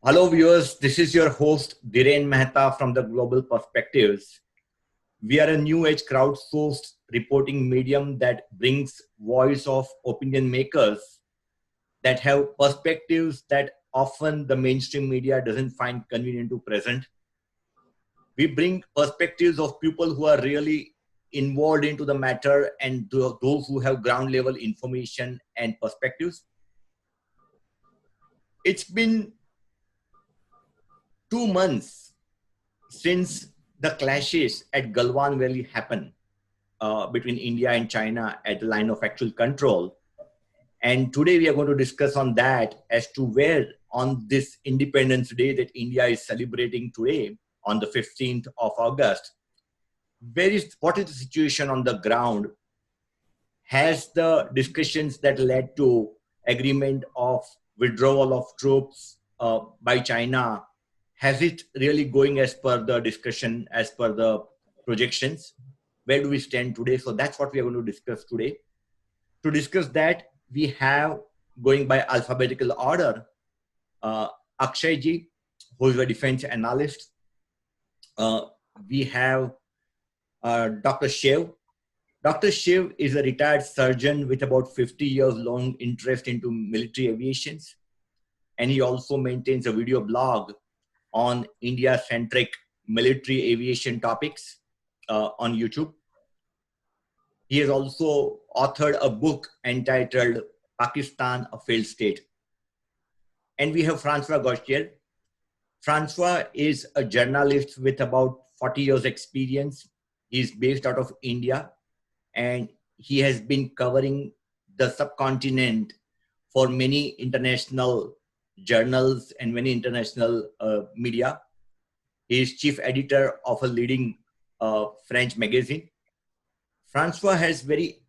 Hello, viewers. This is your host, Dhiren Mehta from the Global Perspectives. We are a new age crowdsourced reporting medium that brings voice of opinion makers that have perspectives that often the mainstream media doesn't find convenient to present. We bring perspectives of people who are really involved into the matter and those who have ground level information and perspectives. It's been 2 months since the clashes at Galwan Valley happened between India and China at the line of actual control. And today we are going to discuss on that as to where on this Independence Day that India is celebrating today on the 15th of August, what is the situation on the ground? Has the discussions that led to agreement of withdrawal of troops by China, has it really going as per the discussion, as per the projections? Where do we stand today? So that's what we are going to discuss today. To discuss that, we have, going by alphabetical order, Akshay ji, who is a defense analyst. We have Dr. Shiv. Dr. Shiv is a retired surgeon with about 50 years long interest into military aviation. And he also maintains a video blog on India-centric military aviation topics on YouTube. He has also authored a book entitled Pakistan, a Failed State. And we have Francois Gautier. Francois is a journalist with about 40 years experience. He's based out of India, and he has been covering the subcontinent for many international journals and many international media. He is chief editor of a leading French magazine. Francois has very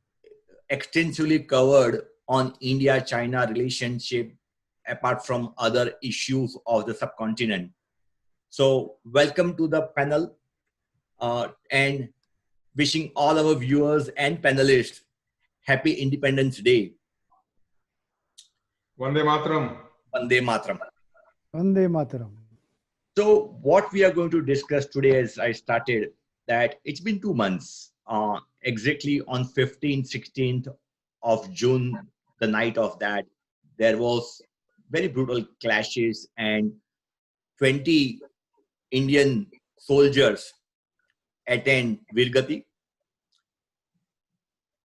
extensively covered on India-China relationship apart from other issues of the subcontinent. So welcome to the panel and wishing all our viewers and panelists happy Independence Day. Vande Mataram. Vande Mataram. Vande Mataram. So what we are going to discuss today, as I started, that it's been 2 months, exactly on 15th, 16th of June, the night of that, there was very brutal clashes and 20 Indian soldiers attend Virgati.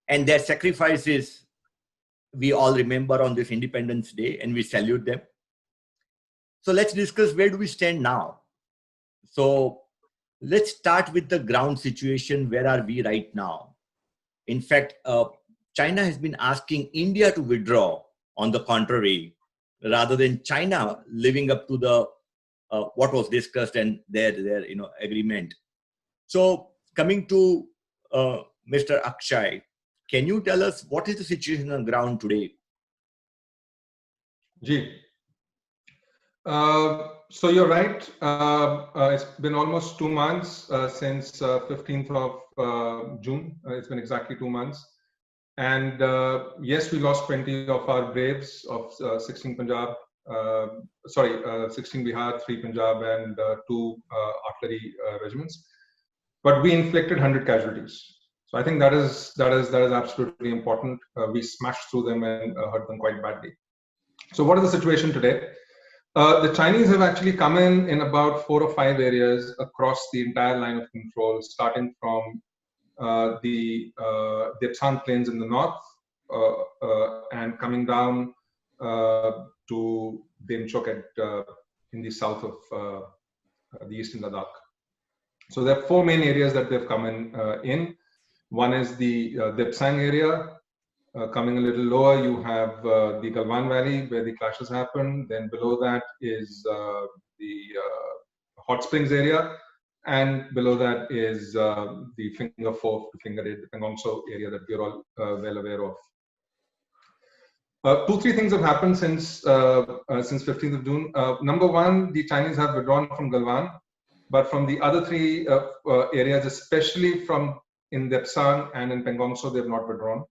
And their sacrifices, we all remember on this Independence Day, and we salute them. So let's discuss where do we stand now. So let's start with the ground situation. Where are we right now? In fact, China has been asking India to withdraw, on the contrary, rather than China living up to the what was discussed and their agreement. So coming to Mr. Akshay, can you tell us what is the situation on the ground today? Ji. So you're right. It's been almost 2 months since 15th of June. It's been exactly 2 months. And yes, we lost 20 of our braves of 16 Punjab, 16 Bihar, 3 Punjab, and 2 artillery regiments. But we inflicted 100 casualties. So I think that is absolutely important. We smashed through them and hurt them quite badly. So what is the situation today? The Chinese have actually come in about 4 or 5 areas across the entire line of control, starting from the Depsang Plains in the north and coming down to Demchok in the south of the eastern Ladakh. So there are 4 main areas that they've come in. One is the Depsang area. Coming a little lower, you have the Galwan Valley, where the clashes happened. Then below that is the Hot Springs area. And below that is the Finger 4 to Finger 8, the Pengongso area that we're all well aware of. 2-3 things have happened since 15th of June. Number one, the Chinese have withdrawn from Galwan, but from the other 3 areas, especially from in Depsang and in Pengongso, they have not withdrawn.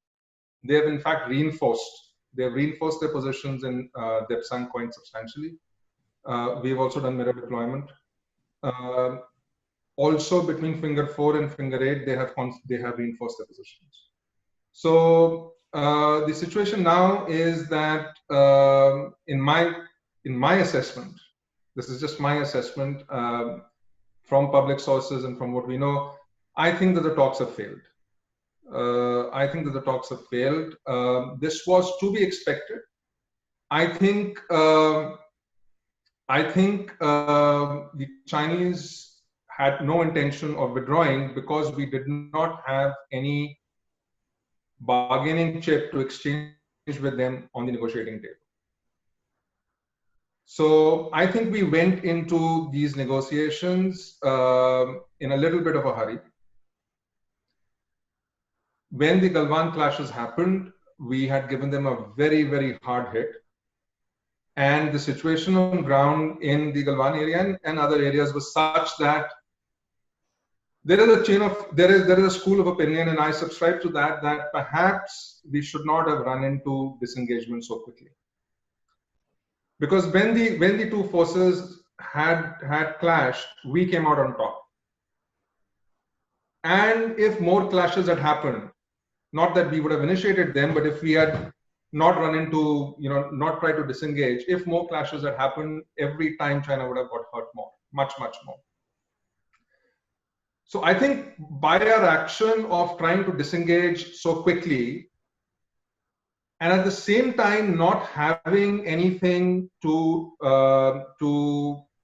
They have in fact reinforced. They have reinforced their positions in Depsang quite substantially. We've also done mirror deployment. Also, between finger 4 and finger 8, they have reinforced their positions. So the situation now is that in my assessment, this is just my assessment from public sources and from what we know, I think that the talks have failed. This was to be expected. I think the Chinese had no intention of withdrawing because we did not have any bargaining chip to exchange with them on the negotiating table. So I think we went into these negotiations in a little bit of a hurry. When the Galwan clashes happened, we had given them a very, very hard hit. And the situation on ground in the Galwan area and other areas was such that there is a school of opinion, and I subscribe to that perhaps we should not have run into disengagement so quickly. Because when the two forces had clashed, we came out on top. And if more clashes had happened, not that we would have initiated them, but if we had not run into, not try to disengage, if more clashes had happened, every time China would have got hurt more, much, much more. So I think by our action of trying to disengage so quickly, and at the same time not having anything to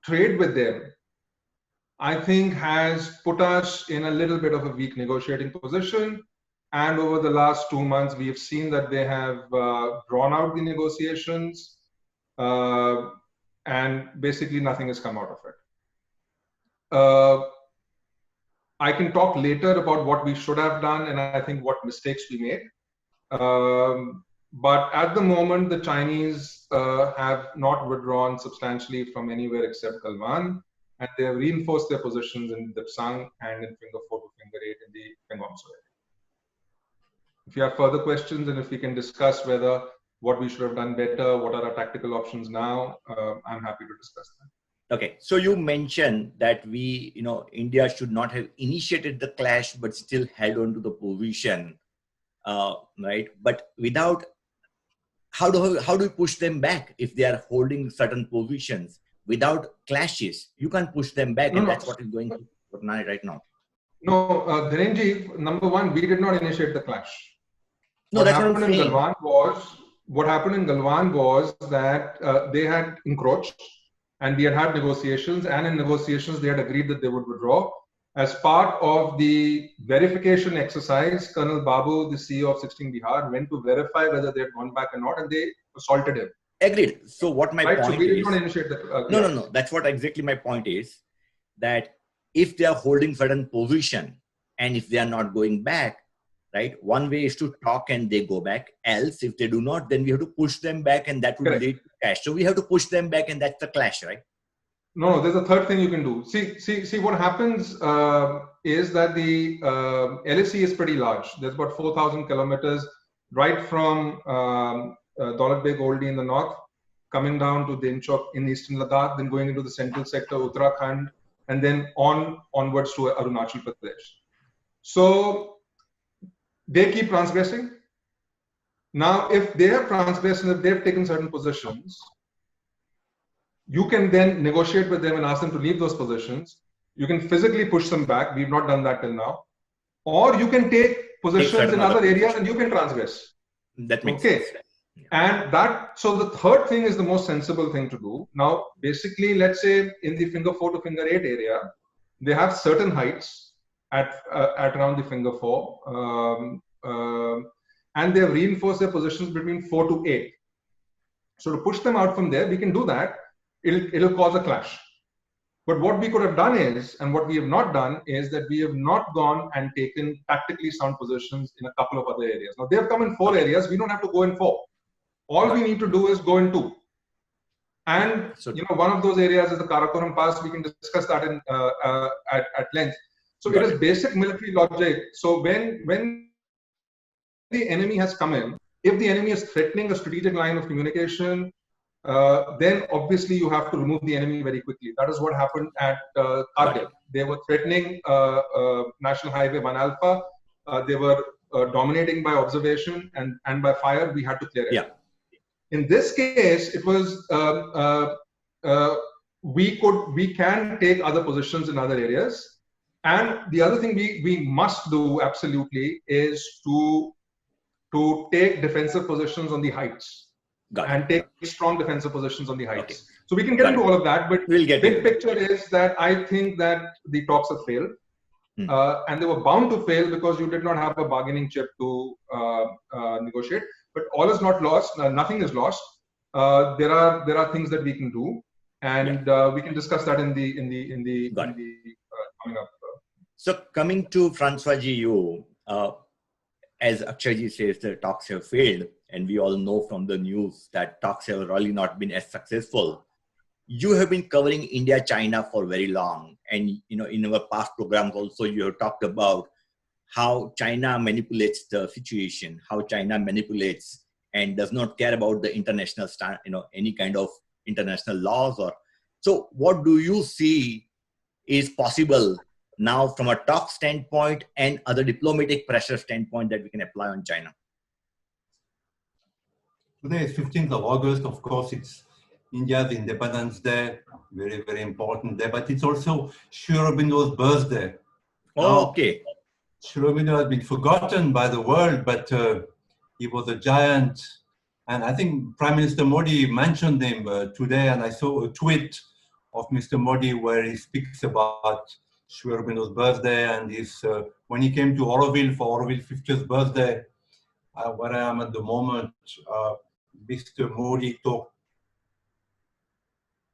trade with them, I think has put us in a little bit of a weak negotiating position. And over the last 2 months, we have seen that they have drawn out the negotiations, and basically nothing has come out of it. I can talk later about what we should have done and I think what mistakes we made. But at the moment, the Chinese have not withdrawn substantially from anywhere except Galwan, and they have reinforced their positions in Dipsang and in finger 4 to finger 8 in the Pengongso area. If you have further questions and if we can discuss whether what we should have done better, what are our tactical options now, I'm happy to discuss that. Okay, so you mentioned that India should not have initiated the clash, but still held on to the position, right? But without, how do we push them back if they are holding certain positions without clashes? You can't push them back, and that's what is going on right now. No, Dhirenji, number one, we did not initiate the clash. No, that's what I'm saying. What happened in Galwan was that they had encroached. And we had had negotiations, and in negotiations, they had agreed that they would withdraw. As part of the verification exercise, Colonel Babu, the CEO of 16 Bihar, went to verify whether they had gone back or not, and they assaulted him. Agreed. So what my point is... So we did not initiate the... No. That's what exactly my point is, that if they are holding certain position, and if they are not going back, right, one way is to talk and they go back. Else, if they do not, then we have to push them back, and that will lead to clash. So we have to push them back, and that's the clash, right? No, there's a third thing you can do. See, what happens is that the LAC is pretty large. There's about 4,000 kilometers, right from Daulat Beg Oldi in the north, coming down to Demchok in eastern Ladakh, then going into the central sector, Uttarakhand, and then onwards to Arunachal Pradesh. So they keep transgressing. Now, if they have transgressed and if they've taken certain positions, you can then negotiate with them and ask them to leave those positions. You can physically push them back. We've not done that till now. Or you can take positions in other areas and you can transgress. That makes sense. And so the third thing is the most sensible thing to do. Now, basically, let's say in the finger 4 to finger 8 area, they have certain heights at around the finger 4, and they have reinforced their positions between 4 to 8. So to push them out from there, we can do that. It'll cause a clash. But what we could have done is, and what we have not done is that we have not gone and taken tactically sound positions in a couple of other areas. Now they have come in 4 areas. We don't have to go in 4. All we need to do is go in 2. And one of those areas is the Karakoram Pass. We can discuss that at length. So it is basic military logic. So when the enemy has come in, if the enemy is threatening a strategic line of communication, then obviously you have to remove the enemy very quickly. That is what happened at Kargil. They were threatening National Highway 1 Alpha. They were dominating by observation and by fire. We had to clear it. Yeah. In this case, it was we can take other positions in other areas. And the other thing we must do absolutely is to take defensive positions on the heights. And take strong defensive positions on the heights. Okay. So we can get into all of that, but we'll get big picture is that I think that the talks have failed. And they were bound to fail because you did not have a bargaining chip to negotiate. But all is not lost. Nothing is lost. There are things that we can do, and we can discuss that in the coming up. So coming to François-ji, you, as Akshay-ji says, the talks have failed, and we all know from the news that talks have really not been as successful. You have been covering India-China for very long, and in our past programs also you have talked about how China manipulates the situation, how China manipulates and does not care about the international any kind of international laws. Or so, what do you see is possible now from a talk standpoint and other diplomatic pressure standpoint that we can apply on China? Today is 15th of August. Of course, it's India's Independence Day, very, very important day, but it's also Sri Aurobindo's birthday. Oh, okay. Sri Aurobindo has been forgotten by the world, but he was a giant. And I think Prime Minister Modi mentioned him today, and I saw a tweet of Mr. Modi where he speaks about Sri Aurobindo's birthday and his, when he came to Auroville for Auroville's 50th birthday, where I am at the moment, Mr. Modi talked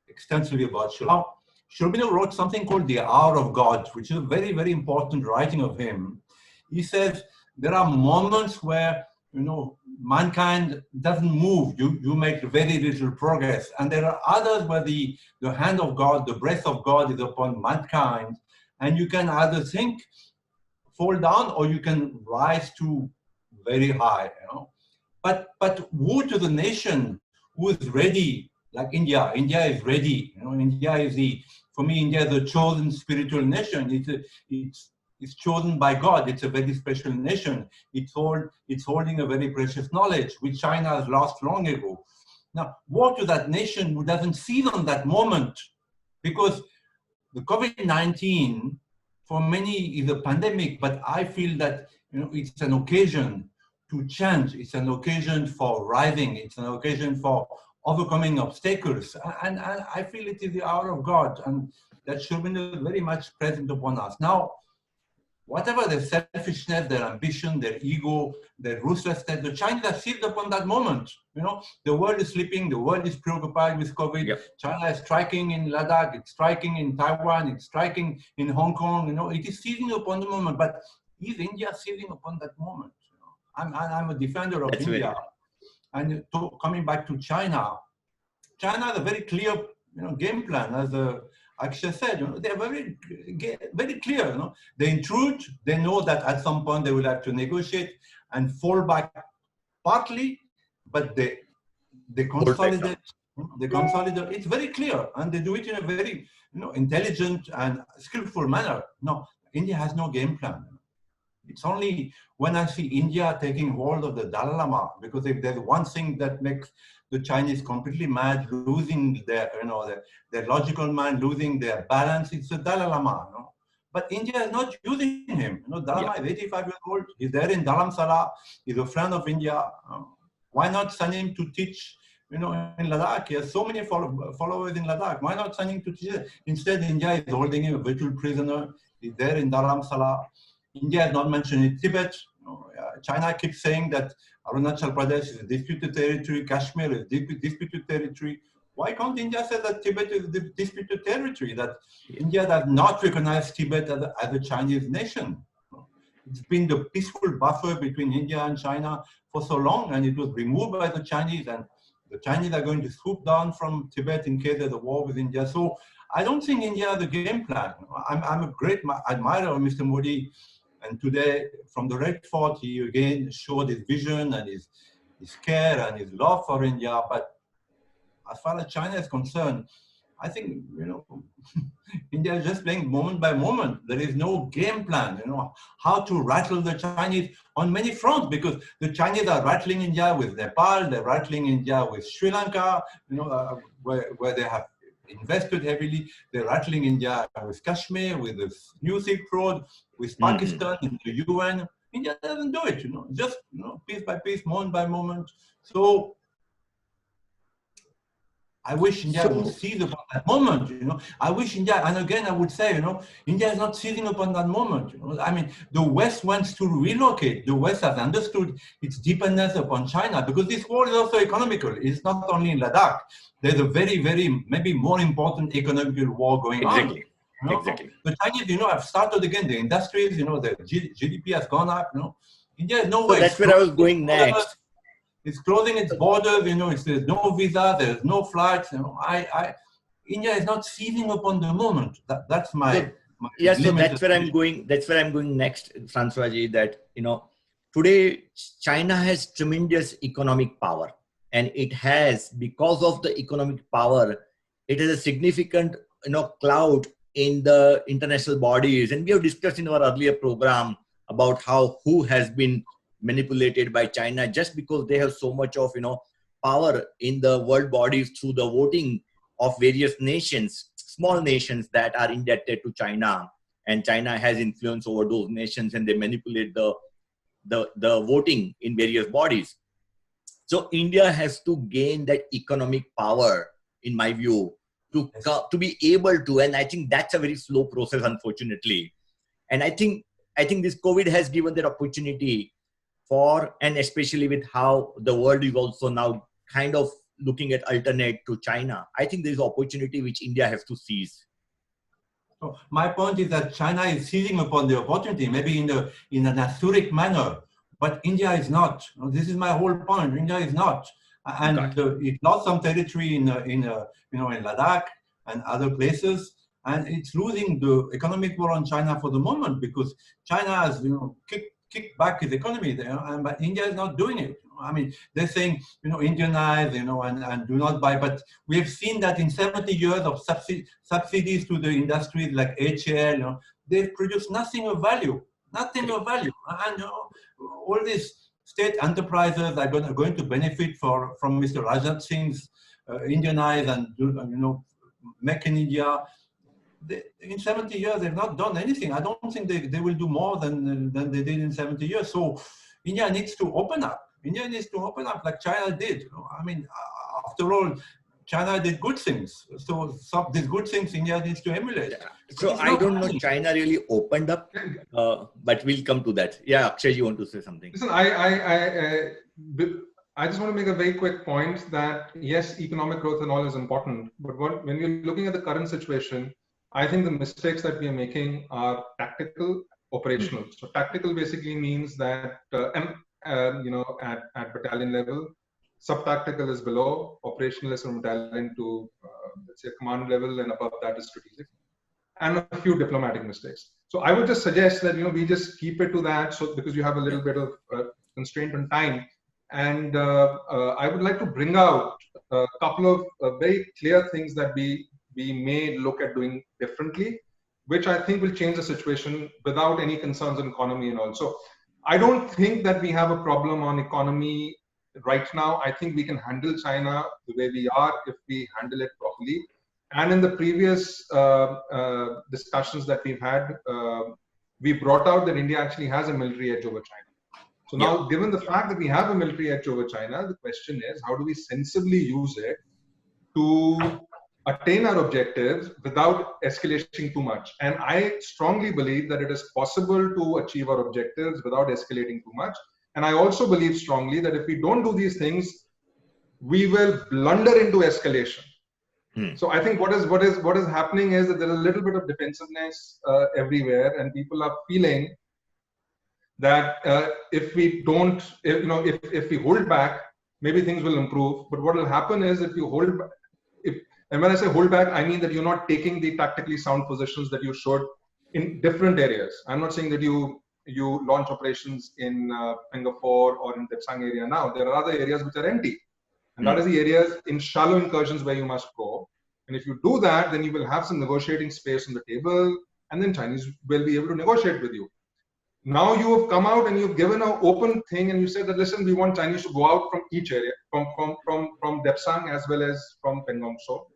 extensively about Sri Aurobindo. Sri Aurobindo wrote something called The Hour of God, which is a very, very important writing of him. He says there are moments where, mankind doesn't move. You make very little progress. And there are others where the hand of God, the breath of God is upon mankind. And you can either fall down, or you can rise to very high. But woe to the nation who is ready, like India. India is ready. India is for me, India is a chosen spiritual nation. It's chosen by God. It's a very special nation. It's holding a very precious knowledge, which China has lost long ago. Now, woe to that nation who doesn't seize on that moment, because the COVID-19 for many is a pandemic, but I feel that it's an occasion to change. It's an occasion for rising. It's an occasion for overcoming obstacles. And I feel it is the hour of God, and that Sri Aurobindo is very much present upon us. Now, whatever their selfishness, their ambition, their ego, their ruthlessness, the Chinese have seized upon that moment. The world is sleeping, the world is preoccupied with COVID. Yep. China is striking in Ladakh, it's striking in Taiwan, it's striking in Hong Kong. It is seizing upon the moment, but is India seizing upon that moment? I'm a defender of India. And coming back to China, China has a very clear game plan, as Akshay said. They're very, very clear. They intrude. They know that at some point they will have to negotiate and fall back partly, but they consolidate. They consolidate. It's very clear, and they do it in a very intelligent and skillful manner. No, India has no game plan. It's only when I see India taking hold of the Dalai Lama, because if there's one thing that makes the Chinese completely mad, losing their logical mind, losing their balance, it's the Dalai Lama. But India is not using him. Dalai Lama is 85 years old. He's there in Dharamsala. He's a friend of India. Why not send him to teach? In Ladakh, he has so many followers in Ladakh. Why not send him to teach? Instead, India is holding him a virtual prisoner. He's there in Dharamsala. India has not mentioned in Tibet. China keeps saying that Arunachal Pradesh is a disputed territory, Kashmir is disputed territory. Why can't India say that Tibet is a disputed territory, that India does not recognize Tibet as a Chinese nation? It's been the peaceful buffer between India and China for so long, and it was removed by the Chinese, and the Chinese are going to swoop down from Tibet in case there's a war with India. So I don't think India has a game plan. I'm a great admirer of Mr. Modi. And today, from the Red Fort, he again showed his vision and his care and his love for India. But as far as China is concerned, I think, India is just playing moment by moment. There is no game plan, how to rattle the Chinese on many fronts, because the Chinese are rattling India with Nepal, they're rattling India with Sri Lanka, where they have invested heavily. They're rattling India with Kashmir, with the New Silk Road, with Pakistan in the UN. India doesn't do it, just piece by piece, moment by moment. So I wish India would seize upon that moment, I wish India, and again I would say, India is not seizing upon that moment. I mean, the West wants to relocate. The West has understood its dependence upon China, because this war is also economical. It's not only in Ladakh. There's a very, very, maybe more important economical war going on. Exactly. The Chinese, have started again. The industries, the GDP has gone up. India is nowhere. So that's where I was going next. It's closing its borders, there's no visa, there's no flights, India is not seizing upon the moment. That's my so that's where I'm going. That's where I'm going next, Francois ji, that, today China has tremendous economic power, and it has, because of the economic power, it has a significant, clout in the international bodies. And we have discussed in our earlier program about who has been manipulated by China, just because they have so much of power in the world bodies through the voting of various nations, small nations that are indebted to China, and China has influence over those nations, and they manipulate the voting in various bodies. So India has to gain that economic power, in my view, to be able to, and I think that's a very slow process, unfortunately. And I think this COVID has given that opportunity and especially with how the world is also now kind of looking at alternate to China, I think there is opportunity which India has to seize. So my point is that China is seizing upon the opportunity, maybe in an Athuric manner, but India is not. This is my whole point. India is not, and it lost some territory in Ladakh and other places, and it's losing the economic war on China for the moment, because China has kick back its economy there, but India is not doing it. I mean, they're saying, Indianize, and do not buy. But we have seen that in 70 years of subsidies to the industries like HAL, they've produced nothing of value. And all these state enterprises are going to benefit from Mr. Rajnath Singh's Indianize and Make in India. In 70 years, they've not done anything. I don't think they will do more than they did in 70 years. So India needs to open up. India needs to open up like China did. I mean, after all, China did good things. So some these good things India needs to emulate. Yeah. So I don't know China really opened up, but we'll come to that. Yeah, Akshay, you want to say something? Listen, I just want to make a very quick point that yes, economic growth and all is important, but when we're looking at the current situation, I think the mistakes that we are making are tactical, operational. So tactical basically means that, at battalion level, sub-tactical is below, operational is from battalion to, let's say, command level, and above that is strategic, and a few diplomatic mistakes. So I would just suggest that, we just keep it to that, so because you have a little bit of constraint on time. And I would like to bring out a couple of very clear things that we may look at doing differently, which I think will change the situation without any concerns on economy and all. So I don't think that we have a problem on economy right now. I think we can handle China the way we are if we handle it properly. And in the previous discussions that we've had, we brought out that India actually has a military edge over China. So now, given the fact that we have a military edge over China, the question is, how do we sensibly use it to attain our objectives without escalating too much? And I strongly believe that it is possible to achieve our objectives without escalating too much. And I also believe strongly that if we don't do these things, we will blunder into escalation. So I think what is happening is that there is a little bit of defensiveness everywhere, and people are feeling that if we don't, if we hold back, maybe things will improve. But what will happen is if you hold back, and when I say hold back, I mean that you're not taking the tactically sound positions that you should in different areas. I'm not saying that you launch operations in Singapore or in the Tsang area now. There are other areas which are empty. And that is the areas in shallow incursions where you must go. And if you do that, then you will have some negotiating space on the table, and then Chinese will be able to negotiate with you. Now you have come out and you've given an open thing, and you said that, listen, we want Chinese to go out from each area, from Depsang as well as from Pangong Tso.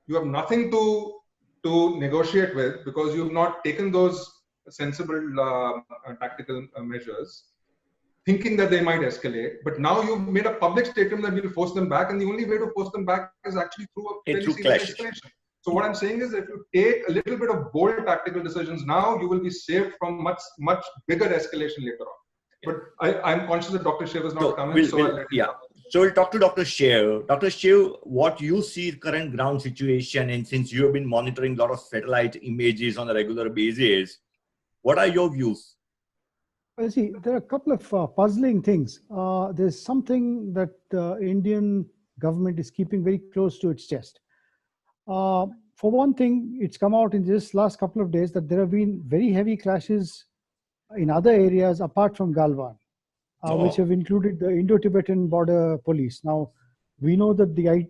You have nothing to negotiate with because you have not taken those sensible tactical measures, thinking that they might escalate. But now you've made a public statement that you'll force them back, and the only way to force them back is actually through a very serious escalation. So what I'm saying is, if you take a little bit of bold tactical decisions now, you will be saved from much bigger escalation later on. But I'm conscious that Dr. Shiv has not come in, so I'll let him come. So we'll talk to Dr. Shiv. Dr. Shiv, what you see current ground situation, and since you have been monitoring a lot of satellite images on a regular basis, what are your views? Well, see, there are a couple of puzzling things. There's something that the Indian government is keeping very close to its chest. For one thing, it's come out in just last couple of days that there have been very heavy clashes in other areas apart from Galwan, which have included the Indo-Tibetan Border Police. Now, we know that the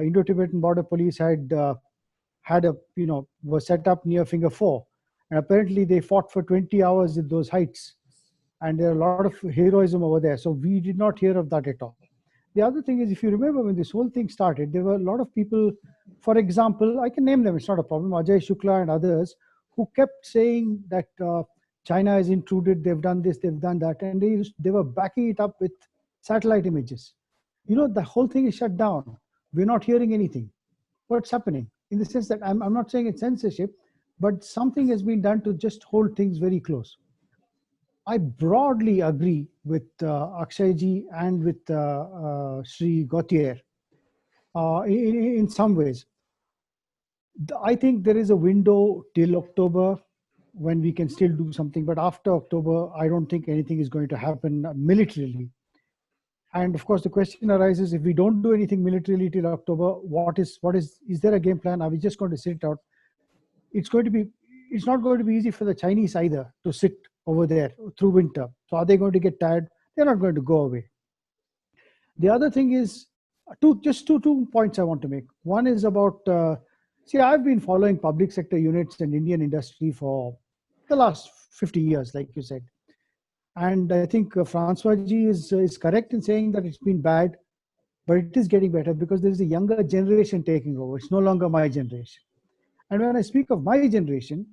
Indo-Tibetan Border Police was set up near Finger 4, and apparently they fought for 20 hours in those heights, and there are a lot of heroism over there. So we did not hear of that at all. The other thing is, if you remember when this whole thing started, there were a lot of people, for example, I can name them, it's not a problem, Ajay Shukla and others, who kept saying that China has intruded, they've done this, they've done that, and they were backing it up with satellite images. You know, the whole thing is shut down. We're not hearing anything. What's happening? In the sense that I'm not saying it's censorship, but something has been done to just hold things very close. I broadly agree with Akshayji and with Sri Gautier in some ways. I think there is a window till October when we can still do something, but after October, I don't think anything is going to happen militarily. And of course, the question arises: if we don't do anything militarily till October, is there a game plan? Are we just going to sit it out? It's not going to be easy for the Chinese either to sit over there through winter. So are they going to get tired? They're not going to go away. The other thing is two points I want to make. One is about, I've been following public sector units and Indian industry for the last 50 years, like you said. And I think Francois Ji is correct in saying that it's been bad, but it is getting better because there is a younger generation taking over. It's no longer my generation. And when I speak of my generation,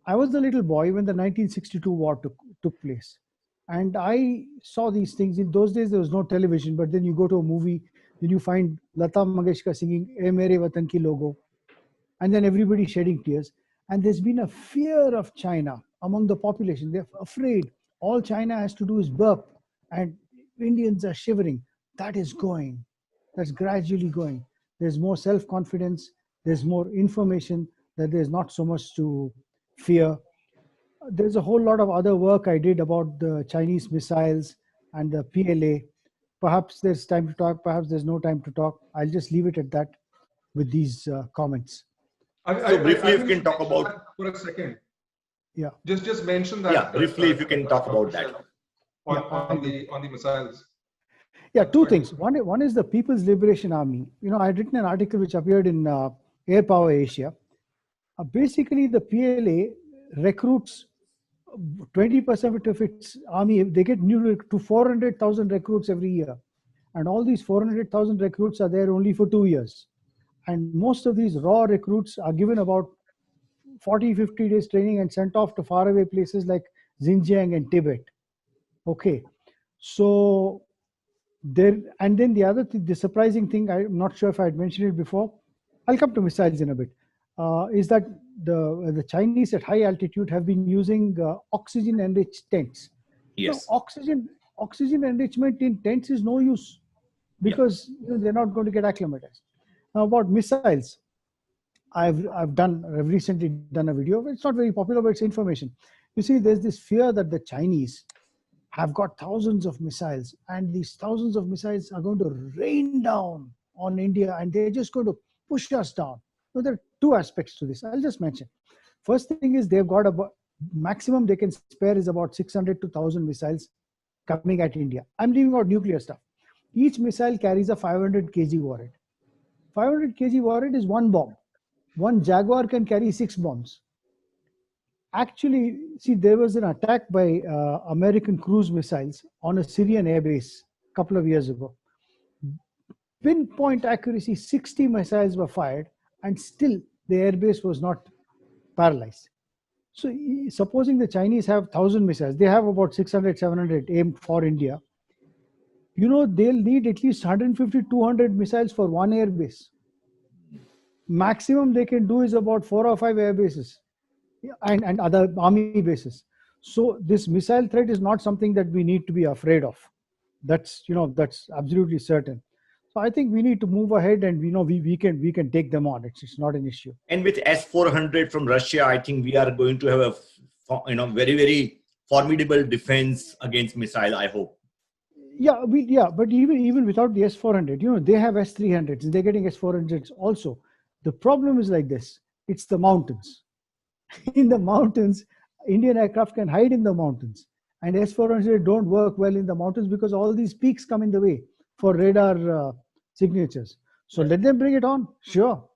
I was the little boy when the 1962 war took place. And I saw these things. In those days, there was no television, but then you go to a movie, then you find Lata Mangeshkar singing "Ae Mere Watan Ki Logo," and then everybody shedding tears. And there's been a fear of China among the population. They're afraid. All China has to do is burp, and Indians are shivering. That is going. That's gradually going. There's more self-confidence. There's more information that there's not so much to fear. There's a whole lot of other work I did about the Chinese missiles and the PLA. Perhaps there's time to talk, perhaps there's no time to talk. I'll just leave it at that with these comments. Briefly, if you can talk about... For a second. Yeah. Just mention that. Yeah, briefly, if you can talk about that. On the missiles. Yeah, two things. One is the People's Liberation Army. You know, I had written an article which appeared in Air Power Asia. Basically, the PLA recruits 20% of its army. They get new to 400,000 recruits every year. And all these 400,000 recruits are there only for 2 years. And most of these raw recruits are given about 40, 50 days training and sent off to faraway places like Xinjiang and Tibet. Okay. So there, and then the other thing, the surprising thing, I'm not sure if I had mentioned it before, I'll come to missiles in a bit, is that the Chinese at high altitude have been using oxygen-enriched tents. Yes. So oxygen enrichment in tents is no use because they're not going to get acclimatized. Now about missiles, I've recently done a video. It's not very popular, but it's information. You see, there's this fear that the Chinese have got thousands of missiles, and these thousands of missiles are going to rain down on India, and they're just going to push us down. So there are two aspects to this. I'll just mention. First thing is they've got about maximum they can spare is about 600 to 1,000 missiles coming at India. I'm leaving out nuclear stuff. Each missile carries a 500 kg warhead. 500 kg warhead is one bomb. One Jaguar can carry 6 bombs. Actually, see, there was an attack by American cruise missiles on a Syrian airbase a couple of years ago. Pinpoint accuracy, 60 missiles were fired, and still the airbase was not paralyzed. So, supposing the Chinese have 1,000 missiles, they have about 600, 700 aimed for India. You know, they'll need at least 150, 200 missiles for one airbase. Maximum they can do is about 4 or 5 air bases and other army bases. So this missile threat is not something that we need to be afraid of. That's absolutely certain. So I think we need to move ahead, and we can take them on. It's not an issue. And with S-400 from Russia, I think we are going to have a very, very formidable defense against missile, I hope. But even without the S-400, they have S-300s. They're getting S-400s also. The problem is like this: it's the mountains. In the mountains, Indian aircraft can hide in the mountains, and S-400 don't work well in the mountains because all these peaks come in the way for radar signatures. So let them bring it on. Sure,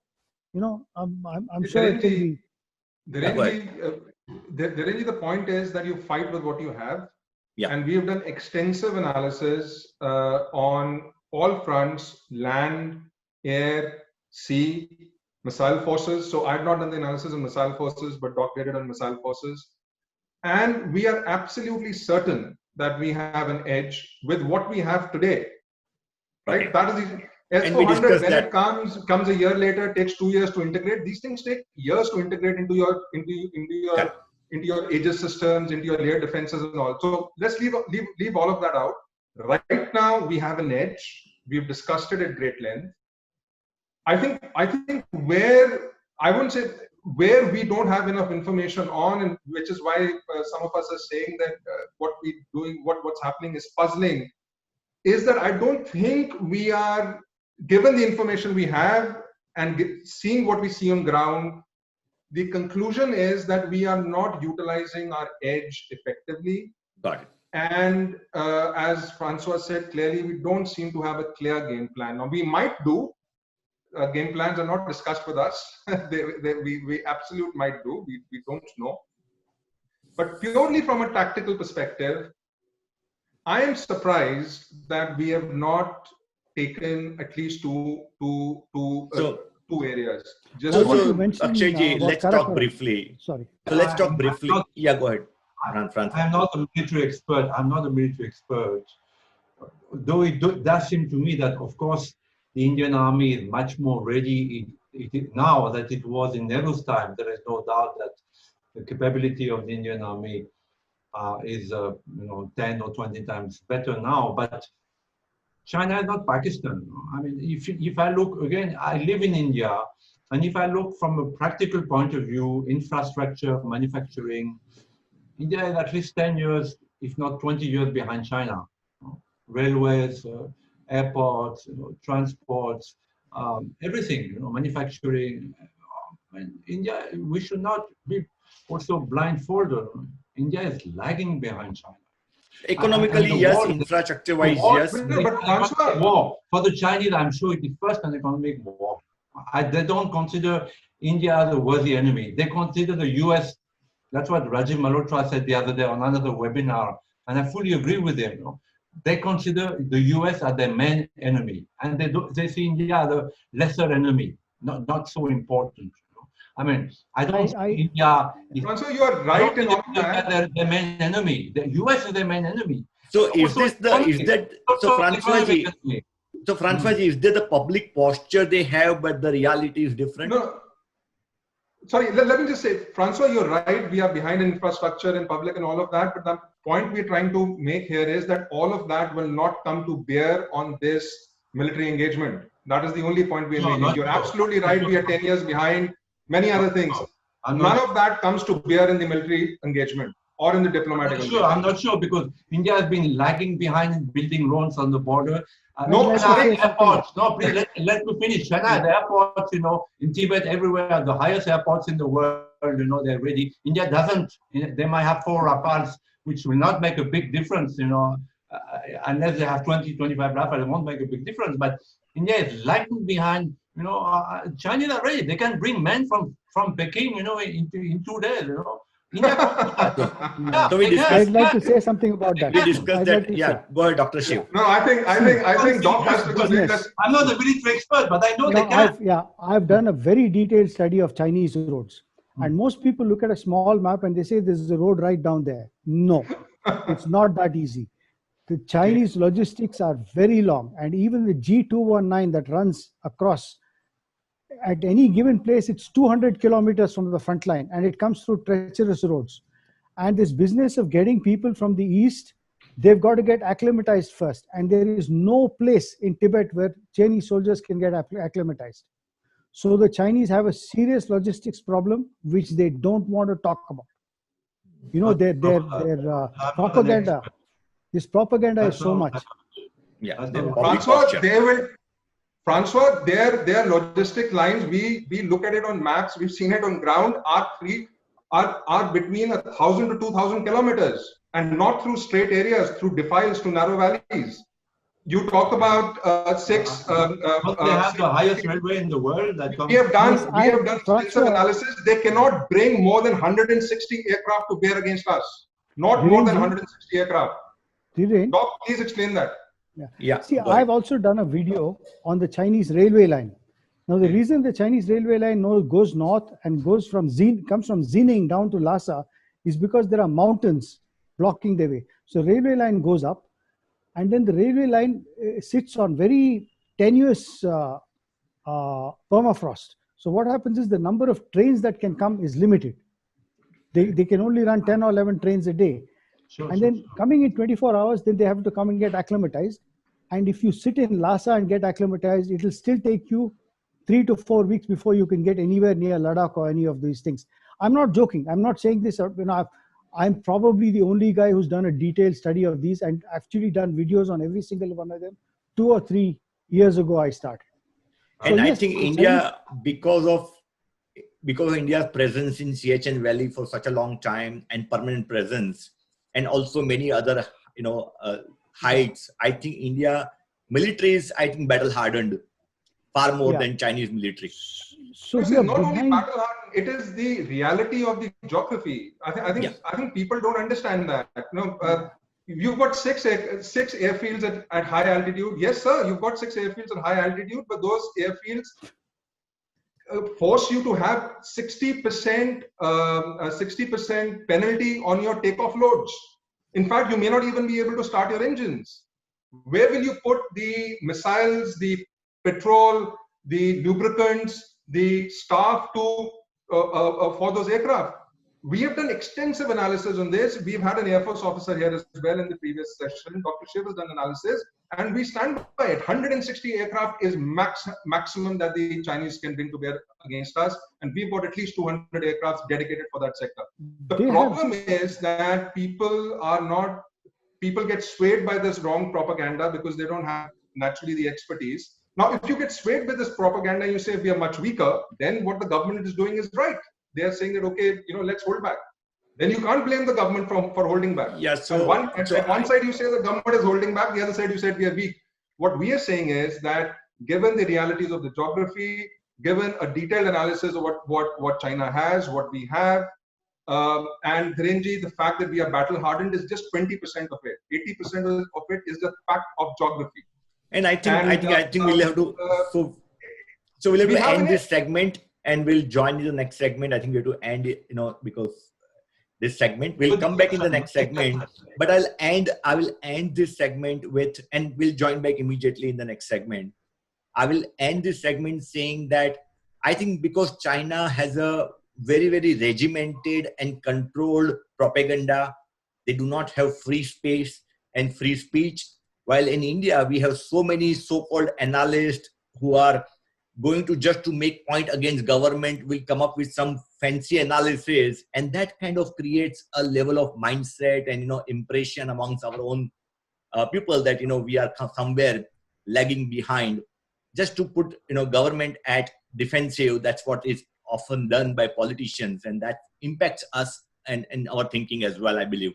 I'm sure it can be. The point is that you fight with what you have. Yeah. And we have done extensive analysis on all fronts: land, air, sea, missile forces. So I've not done the analysis on missile forces, but Doc did it on missile forces. And we are absolutely certain that we have an edge with what we have today. Right? That is the S-400. When it comes a year later, takes 2 years to integrate. These things take years to integrate into your Aegis systems, into your layered defenses and all. So let's leave all of that out. Right now, we have an edge. We've discussed it at great length. I think where I wouldn't say where we don't have enough information on, and which is why some of us are saying that what's happening is puzzling, is that I don't think we are given the information we have and seeing what we see on ground. The conclusion is that we are not utilizing our edge effectively. Got it. And as Francois said, clearly we don't seem to have a clear game plan. Now we might do. Game plans are not discussed with us. we absolutely might do. We don't know. But purely from a tactical perspective, I am surprised that we have not taken at least two areas. Akshayji, let's talk briefly. Sorry. So let's talk briefly. Yeah, go ahead. I'm not a military expert. Though it does seem to me that, of course, the Indian Army is much more ready now than it was in Nehru's time. There is no doubt that the capability of the Indian Army is 10 or 20 times better now. But China is not Pakistan. I mean, if I look again, I live in India, and if I look from a practical point of view, infrastructure, manufacturing, India is at least 10 years, if not 20 years behind China. Railways, airports, transports, everything, manufacturing. And India, we should not be also blindfolded. India is lagging behind China. Economically, yes. Infrastructure-wise, yes. But war for the Chinese, I'm sure it is first an economic war. They don't consider India as a worthy enemy. They consider the US. That's what Rajiv Malhotra said the other day on another webinar, and I fully agree with him. They consider the US as their main enemy, and they see India as a lesser enemy, not so important. I mean, I don't see India. Also, you are right in all that. They're their main enemy. The US is their main enemy. So Francois, is there the public posture they have, but the reality is different? No. Sorry, let me just say, Francois, you're right. We are behind in infrastructure and public and all of that. But the point we're trying to make here is that all of that will not come to bear on this military engagement. That is the only point we're making. You're absolutely right. We are 10 years behind many other things. None of that comes to bear in the military engagement or in the diplomatic engagement. I'm not sure, because India has been lagging behind in building roads on the border. Airports. No, please let me finish. China, the airports, in Tibet, everywhere, the highest airports in the world, they're ready. India doesn't. They might have 4 Rafales, which will not make a big difference, unless they have 20, 25 Rafale, it won't make a big difference. But India is lagging behind. Chinese are ready. They can bring men from Peking, in 2 days. India can do that. Yeah, So we they can. discussed- I'd like to say something about that. We discussed I'd that. like to Yeah, say. go ahead, Dr. Shiv. No, I think Doc has to explain Business. this. I'm not a military expert, but I know they No, can. I've done a very detailed study of Chinese roads. Hmm. And most people look at a small map and they say there's a road right down there. No, it's not that easy. The Chinese logistics are very long, and even the G219 that runs across at any given place, it's 200 kilometers from the front line, and it comes through treacherous roads. And this business of getting people from the east, they've got to get acclimatized first. And there is no place in Tibet where Chinese soldiers can get acclimatized. So the Chinese have a serious logistics problem, which they don't want to talk about. Their propaganda. This propaganda is so much. Yeah, That's the not- public Francois, posture. Francois, their logistic lines, we look at it on maps, we've seen it on ground, are between 1,000 to 2,000 kilometers, and not through straight areas, through defiles, to narrow valleys. You talk about six. Don't they have the highest railway in the world that comes? We have done Yes, extensive analysis. They cannot bring more than 160 aircraft to bear against us. Not more than 160 aircraft. Dhiren, Doc, please explain that. Yeah. see, go ahead. I've also done a video on the Chinese railway line. Now, the reason the Chinese railway line goes north and comes from Xining down to Lhasa is because there are mountains blocking the way. So, railway line goes up, and then the railway line sits on very tenuous permafrost. So, what happens is the number of trains that can come is limited. They can only run 10 or 11 trains a day. And then coming in 24 hours, then they have to come and get acclimatized. And if you sit in Lhasa and get acclimatized, it will still take you 3 to 4 weeks before you can get anywhere near Ladakh or any of these things. I'm not joking. I'm not saying this. I'm probably the only guy who's done a detailed study of these and actually done videos on every single one of them. 2 or 3 years ago, I started. And So, I yes, think the India, because of India's presence in Siachen Valley for such a long time and permanent presence, and also many other heights, I think India military is, I think, battle hardened far more Yeah. than Chinese military. So This we is are not only behind. battle hardened, it is the reality of the geography. I think people don't understand that. You've got six airfields at high altitude. Yes, sir, you've got 6 airfields at high altitude, but those airfields force you to have 60% penalty on your takeoff loads. In fact, you may not even be able to start your engines. Where will you put the missiles, the petrol, the lubricants, the staff for those aircraft? We have done extensive analysis on this. We've had an Air Force officer here as well in the previous session. Dr. Shiv has done analysis, and we stand by it. 160 aircraft is maximum that the Chinese can bring to bear against us, and we've got at least 200 aircraft dedicated for that sector. The problem is that people get swayed by this wrong propaganda because they don't have naturally the expertise. Now, if you get swayed by this propaganda and you say we are much weaker, then what the government is doing is right. They are saying that, okay, let's hold back. Then you can't blame the government for holding back. Yeah. So at one side you say the government is holding back, the other side you said we are weak. What we are saying is that given the realities of the geography, given a detailed analysis of what China has, what we have, and Dhirenji, the fact that we are battle hardened is just 20% of it. 80% of it is the fact of geography. And I think we'll have to so we'll have to end this segment and we'll join in the next segment. I think we have to end it, because this segment we'll come back in the next segment. But I will end this segment with, and we'll join back immediately in the next segment. I will end this segment saying that I think because China has a very, very regimented and controlled propaganda, they do not have free space and free speech. While in India, we have so many so-called analysts who are going to just to make point against government, will come up with some fancy analysis, and that kind of creates a level of mindset and impression amongst our own people that we are somewhere lagging behind, just to put government at defensive. That's what is often done by politicians, and that impacts us and our thinking as well, I believe.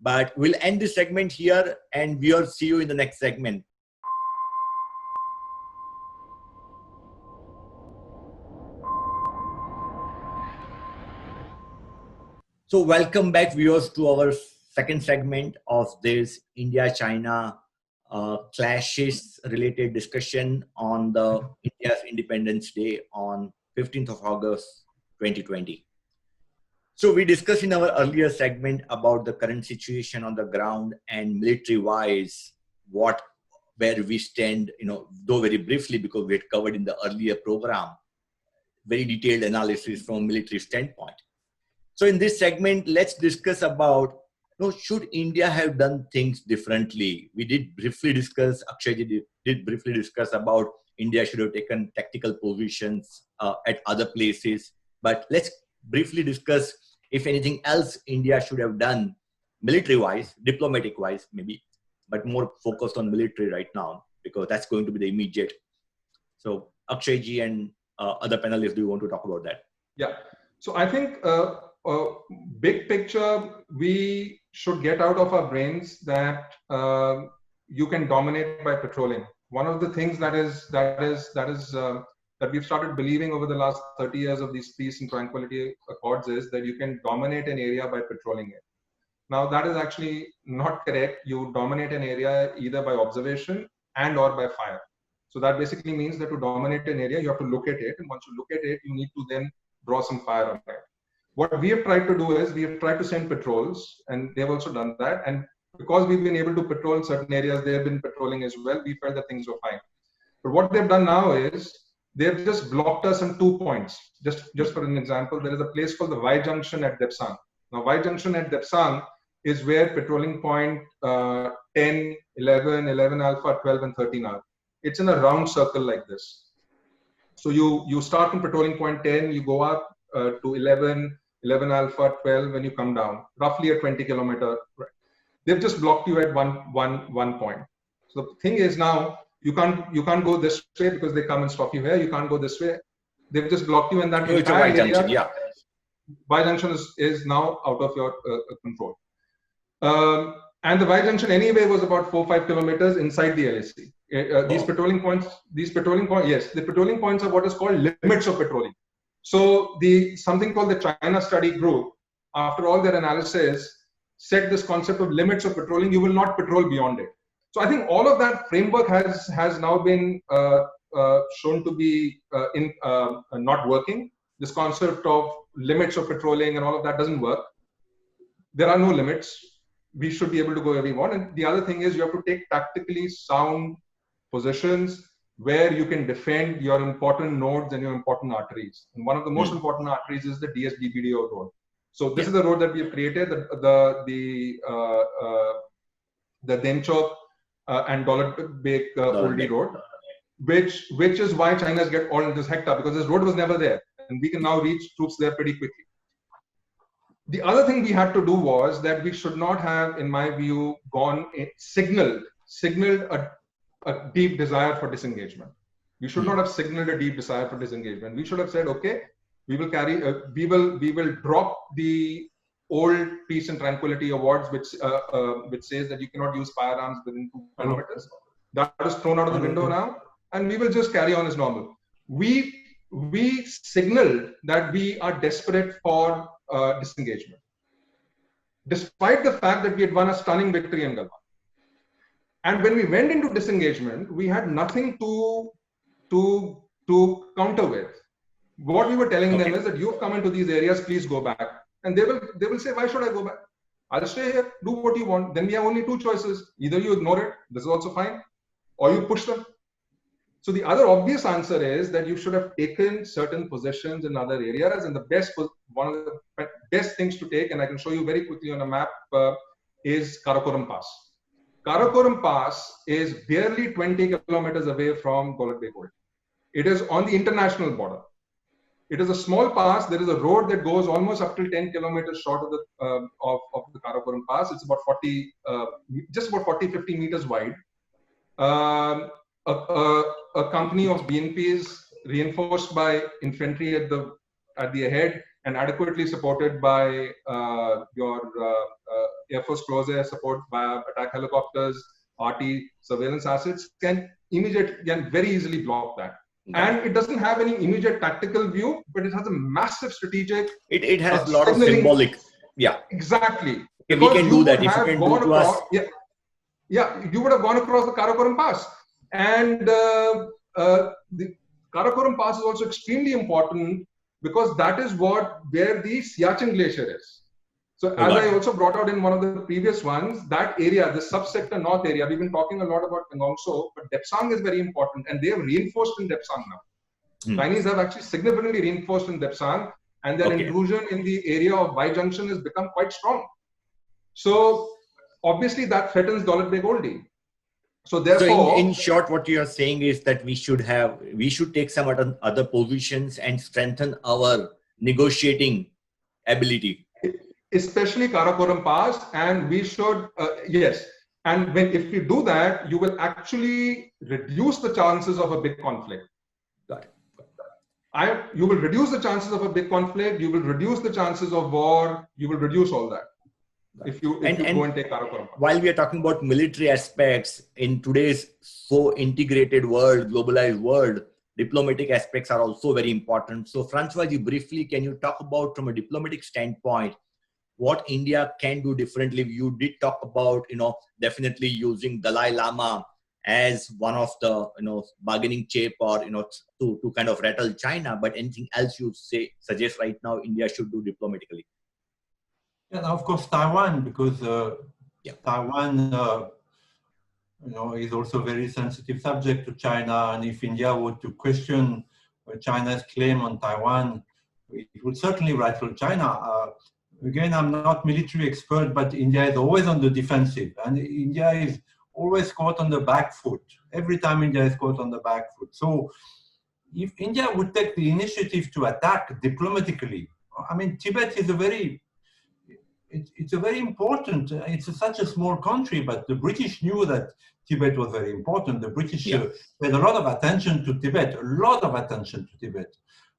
But we'll end this segment here, and we'll see you in the next segment. So welcome back, viewers, to our second segment of this India-China clashes related discussion on the India's Independence Day on 15th of August 2020. So we discussed in our earlier segment about the current situation on the ground and military-wise, where we stand, though very briefly because we had covered in the earlier program, very detailed analysis from military standpoint. So in this segment, let's discuss about, should India have done things differently? We did briefly discuss, Akshay did briefly discuss about India should have taken tactical positions at other places. But let's briefly discuss if anything else India should have done military-wise, diplomatic-wise maybe, but more focused on military right now, because that's going to be the immediate. So Akshay ji and other panelists, do you want to talk about that? Yeah. So I think big picture, we should get out of our brains that you can dominate by patrolling. One of the things that we've started believing over the last 30 years of these peace and tranquility accords is that you can dominate an area by patrolling it. Now that is actually not correct. You dominate an area either by observation and or by fire. So that basically means that to dominate an area, you have to look at it, and once you look at it, you need to then draw some fire on it. What we have tried to do is we have tried to send patrols, and they've also done that. And because we've been able to patrol in certain areas, they have been patrolling as well. We felt that things were fine. But what they've done now is they've just blocked us on 2 points. Just for an example, there is a place called the Y Junction at Depsang. Now, Y Junction at Depsang is where patrolling point 10, 11, 11 alpha, 12, and 13 are. It's in a round circle like this. So you start from patrolling point 10, you go up to 11 alpha, 12, and you come down, roughly a 20-kilometer. They've just blocked you at one point. So the thing is now you can't go this way because they come and stop you here. You can't go this way. They've just blocked you in that entire area. Junction, yeah. Y Junction is now out of your control. And the Y Junction anyway was about 4-5 kilometers inside the LAC. These patrolling points, yes, the patrolling points are what is called limits of patrolling. So something called the China Study Group, after all their analysis, set this concept of limits of patrolling. You will not patrol beyond it. So I think all of that framework has now been shown to be not working. This concept of limits of patrolling and all of that doesn't work. There are no limits. We should be able to go where we want. And the other thing is you have to take tactically sound positions where you can defend your important nodes and your important arteries. And one of the most important arteries is the DSBBDO road. So this is the road that we have created, the Demchok and Daulat Beg Oldie road, which is why China's get all this hectare, because this road was never there, and we can now reach troops there pretty quickly. The other thing we had to do was that we should not have, in my view, signaled a deep desire for disengagement. We should not have signaled a deep desire for disengagement. We should have said, okay, we will drop the old peace and tranquility awards, which says that you cannot use firearms within 2 kilometers. That is thrown out of the window now, and we will just carry on as normal. We signaled that we are desperate for disengagement, despite the fact that we had won a stunning victory in Galwan. And when we went into disengagement, we had nothing to counter with. What we were telling them is that you've come into these areas, please go back. And they will say, why should I go back? I'll stay here, do what you want. Then we have only 2 choices. Either you ignore it, this is also fine, or you push them. So the other obvious answer is that you should have taken certain positions in other areas, and one of the best things to take, and I can show you very quickly on a map, is Karakoram Pass. Karakoram Pass is barely 20 kilometers away from Daulat Beg Oldie. It is on the international border. It is a small pass. There is a road that goes almost up to 10 kilometers short of the Karakoram Pass. It's about 40-50 meters wide. A company of BNPs, reinforced by infantry at the at the head and adequately supported by your Air Force close air support via attack helicopters, RT surveillance assets can very easily block that. And it doesn't have any immediate tactical view, but it has a massive strategic. It has a lot of symbolic. Yeah. Exactly. Okay, we can do that. If you can do to us. Yeah, you would have gone across the Karakoram Pass. And the Karakoram Pass is also extremely important because that is where the Siachen Glacier is. So as I also brought out in one of the previous ones, that area, the subsector north area, we've been talking a lot about Pangongso, but Depsang is very important and they have reinforced in Depsang now. Chinese have actually significantly reinforced in Depsang and their intrusion in the area of Y Junction has become quite strong. So obviously that threatens Daulat Beg Oldie. So therefore, so in short, what you are saying is that we should take some other positions and strengthen our negotiating ability. Especially Karakoram Pass, and we should, yes. And if we do that, you will actually reduce the chances of a big conflict. Got it. You will reduce the chances of a big conflict, you will reduce the chances of war, you will reduce all that. If you go and take Karakoram Pass. While we are talking about military aspects, in today's so integrated world, globalized world, diplomatic aspects are also very important. So Francois, briefly, can you talk about from a diplomatic standpoint, what India can do differently? You did talk about, definitely using Dalai Lama as one of the, bargaining chip or, to kind of rattle China. But anything else you suggest right now India should do diplomatically? Yeah, of course, Taiwan, because Taiwan, is also a very sensitive subject to China. And if India were to question China's claim on Taiwan, it would certainly rattle China. Again, I'm not military expert, but India is always on the defensive, and India is always caught on the back foot. Every time India is caught on the back foot. So if India would take the initiative to attack diplomatically, I mean, Tibet is it's a very important, it's such a small country, but the British knew that Tibet was very important. The British paid a lot of attention to Tibet,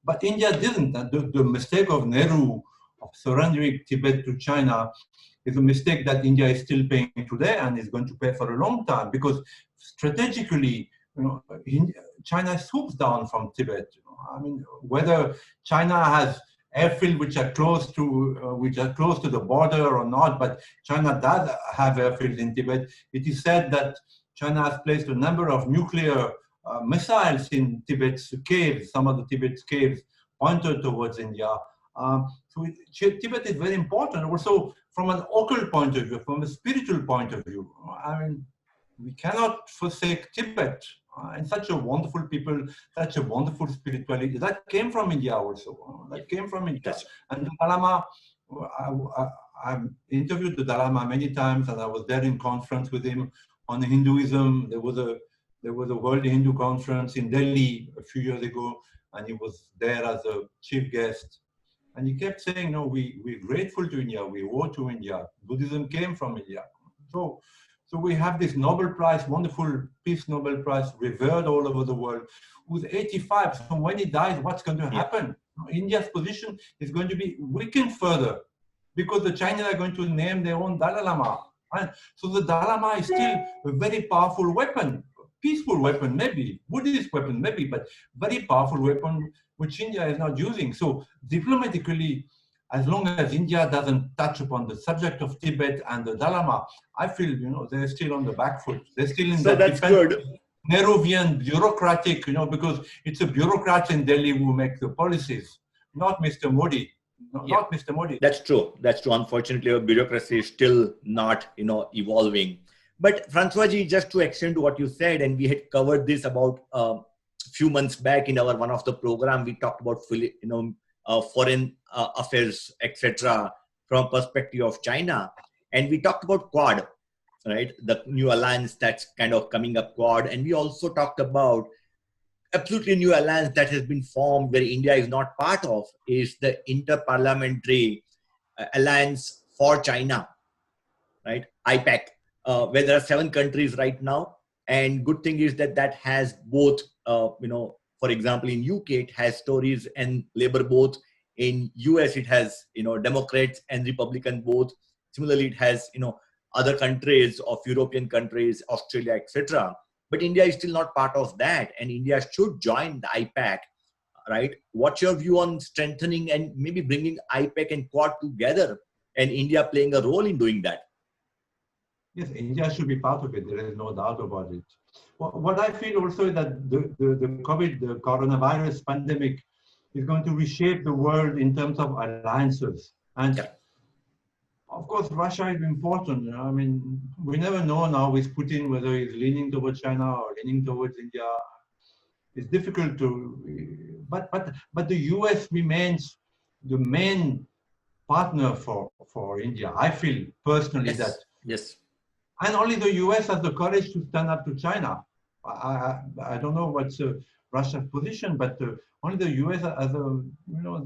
But India didn't. The mistake of Nehru of surrendering Tibet to China is a mistake that India is still paying today and is going to pay for a long time, because strategically, China swoops down from Tibet. I mean, whether China has airfields which are close to the border or not, but China does have airfields in Tibet. It is said that China has placed a number of nuclear missiles in Tibet's caves, some of the Tibet's caves pointed towards India. So Tibet is very important also from an occult point of view, from a spiritual point of view. I mean, we cannot forsake Tibet and such a wonderful people, such a wonderful spirituality. That came from India also. That came from India. And the Dalai Lama, I've interviewed the Dalai Lama many times, and I was there in conference with him on Hinduism. There was a World Hindu Conference in Delhi a few years ago, and he was there as a chief guest. And he kept saying, no, we're grateful to India, we owe to India. Buddhism came from India. So we have this Nobel Prize, wonderful Peace Nobel Prize, revered all over the world, who's 85. So when he dies, what's going to happen? India's position is going to be weakened further because the Chinese are going to name their own Dalai Lama. And so the Dalai Lama is still a very powerful weapon, peaceful weapon, maybe, Buddhist weapon, maybe, but very powerful weapon which India is not using. So diplomatically, as long as India doesn't touch upon the subject of Tibet and the Dalai Lama, I feel, they're still on the back foot. They're still in the that's good. Nehruvian bureaucratic, because it's the bureaucrats in Delhi who make the policies, not Mr. Modi. Not Mr. Modi. That's true. Unfortunately, our bureaucracy is still not, evolving. But Francois ji, just to extend to what you said, and we had covered this about few months back in our one of the program, we talked about foreign affairs, etc., from perspective of China, and we talked about Quad, right? The new alliance that's kind of coming up, Quad, and we also talked about absolutely new alliance that has been formed where India is not part of, is the Inter-Parliamentary Alliance for China, right? IPAC, where there are 7 countries right now. And good thing is that has both, for example, in UK, it has Tories and Labour both In US, it has, Democrats and Republican both. Similarly, it has, other countries of European countries, Australia, etc. But India is still not part of that, and India should join the IPAC, right? What's your view on strengthening and maybe bringing IPAC and Quad together, and India playing a role in doing that? Yes, India should be part of it. There is no doubt about it. What I feel also is that the coronavirus pandemic is going to reshape the world in terms of alliances. And Yeah. of course, Russia is important. I mean, we never know now with Putin whether he's leaning towards China or leaning towards India. It's difficult to, but the US remains the main partner for India. I feel personally Yes. that. Yes. And only the US has the courage to stand up to China. I don't know what's Russia's position, but only the US has